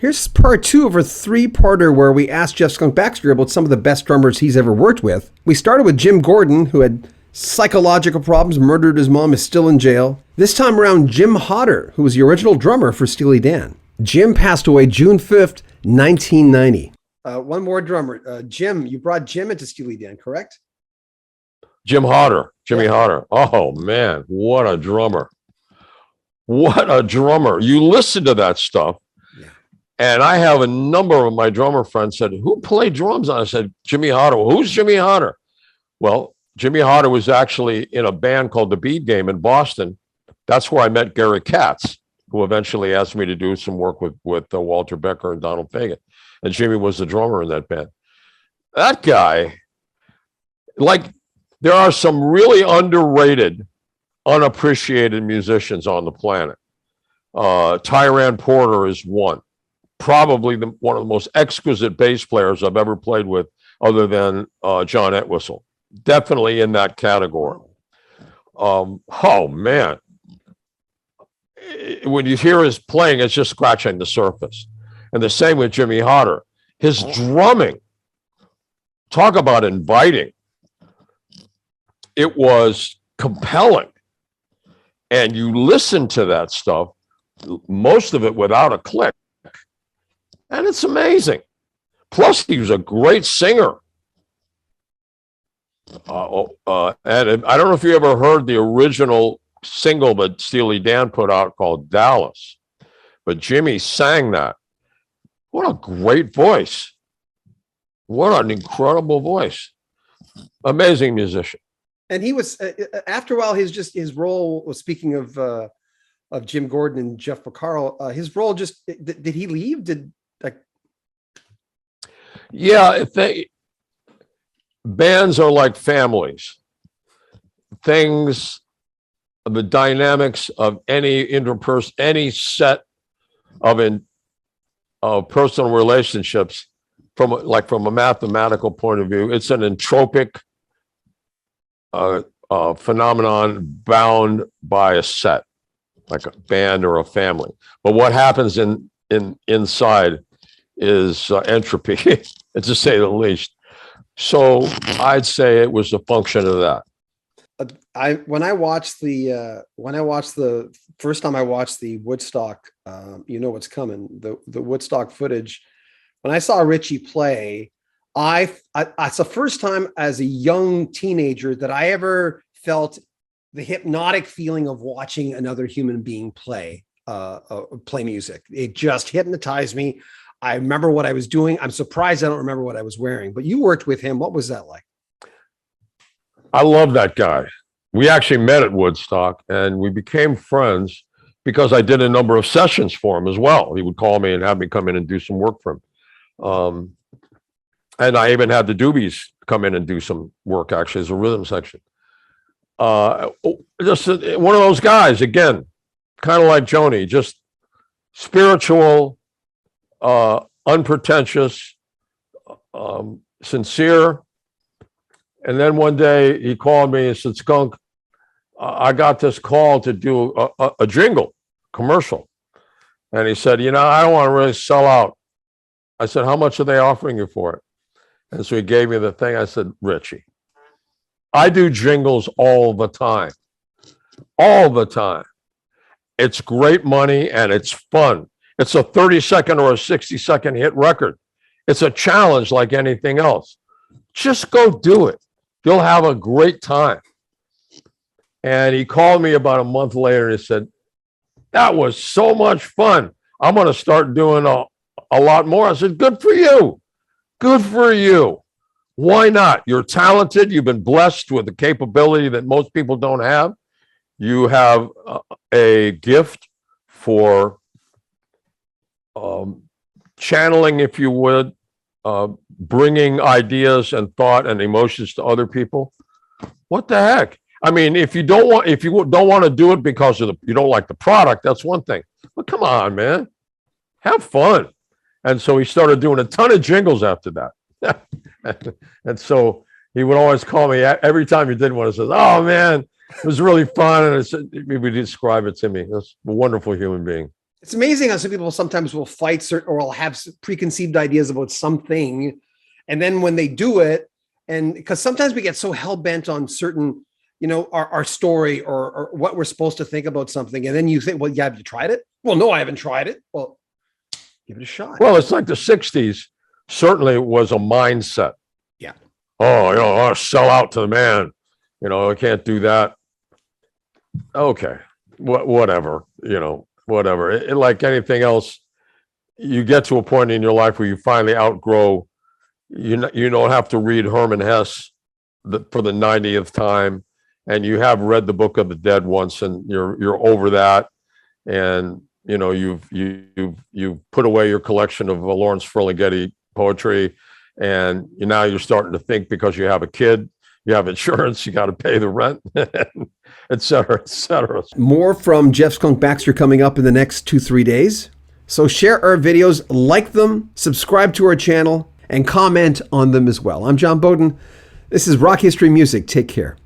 Here's part two of a three-parter where we asked Jeff Skunk Baxter about some of the best drummers he's ever worked with. We started with Jim Gordon, who had psychological problems, murdered his mom, is still in jail. This time around, Jim Hodder, who was the original drummer for Steely Dan. Jim passed away June 5th, 1990. One more drummer. Jim, you brought Jim into Steely Dan, correct? Jimmy Hodder. Oh, man, what a drummer. What a drummer. You listen to that stuff. And I have a number of my drummer friends said, who played drums? I said, Jimmy Hodder. Well, who's Jimmy Hodder? Well, Jimmy Hodder was actually in a band called the Beat Game in Boston. That's where I met Gary Katz, who eventually asked me to do some work with Walter Becker and Donald Fagen. And Jimmy was the drummer in that band. That guy, like, there are some really underrated, unappreciated musicians on the planet. Tyran Porter is one. Probably one of the most exquisite bass players I've ever played with, other than John Entwistle. Definitely in that category. Oh, man. When you hear his playing, it's just scratching the surface. And the same with Jimmy Hodder. His drumming, talk about inviting. It was compelling. And you listen to that stuff, most of it without a click. And it's amazing. Plus, he was a great singer. And I don't know if you ever heard the original single that Steely Dan put out called Dallas, but Jimmy sang that. What a great voice. What an incredible voice. Amazing musician. And he was, after a while, his role was, speaking of Jim Gordon and Jeff Porcaro, his role just, did he leave? Yeah, bands are like families. The dynamics of any set of personal relationships, from a mathematical point of view, it's an entropic phenomenon bound by a set, like a band or a family. But what happens inside is entropy, to say the least. So I'd say it was a function of that. When I watched the first time I watched the Woodstock, You Know What's Coming, the Woodstock footage, when I saw Richie play, it's the first time as a young teenager that I ever felt the hypnotic feeling of watching another human being play music. It just hypnotized me. I remember what I was doing. I'm surprised I don't remember what I was wearing, but you worked with him. What was that like? I love that guy. We actually met at Woodstock and we became friends because I did a number of sessions for him as well. He would call me and have me come in and do some work for him. And I even had the Doobies come in and do some work, actually, as a rhythm section. Just one of those guys, again, kind of like Joni, just spiritual, unpretentious, sincere. And then one day he called me and said, Skunk, I got this call to do a jingle commercial. And he said, I don't want to really sell out. I said, how much are they offering you for it? And so he gave me the thing. I said, Richie, I do jingles all the time. All the time. It's great money and it's fun. It's a 30-second or a 60-second hit record. It's a challenge like anything else. Just go do it. You'll have a great time. And he called me about a month later and he said, that was so much fun. I'm going to start doing a lot more. I said, good for you. Good for you. Why not? You're talented. You've been blessed with a capability that most people don't have. You have a gift for channeling, if you would, bringing ideas and thought and emotions to other people. What the heck? I mean, if you don't want to do it because you don't like the product, that's one thing. But come on, man, have fun. And so he started doing a ton of jingles after that. And so he would always call me every time he did one. He says, "Oh man, it was really fun." And he would describe it to me. That's a wonderful human being. It's amazing how some people sometimes will fight certain or will have preconceived ideas about something. And then when they do it, and because sometimes we get so hell bent on certain, our story or what we're supposed to think about something. And then you think, well, yeah, have you tried it? Well, no, I haven't tried it. Well, give it a shot. Well, it's like the 60s certainly was a mindset. Yeah. Oh, I'll sell out to the man. I can't do that. Okay. Whatever, whatever. Like anything else, you get to a point in your life where you finally outgrow. You don't have to read Herman Hesse for the 90th time, and you have read the Book of the Dead once, and you're over that, and you've put away your collection of Lawrence Ferlinghetti poetry, and now you're starting to think because you have a kid, you have insurance, you got to pay the rent, et cetera, et cetera. More from Jeff Skunk Baxter coming up in the next 2-3 days. So share our videos, like them, subscribe to our channel, and comment on them as well. I'm John Beaudin. This is Rock History Music. Take care.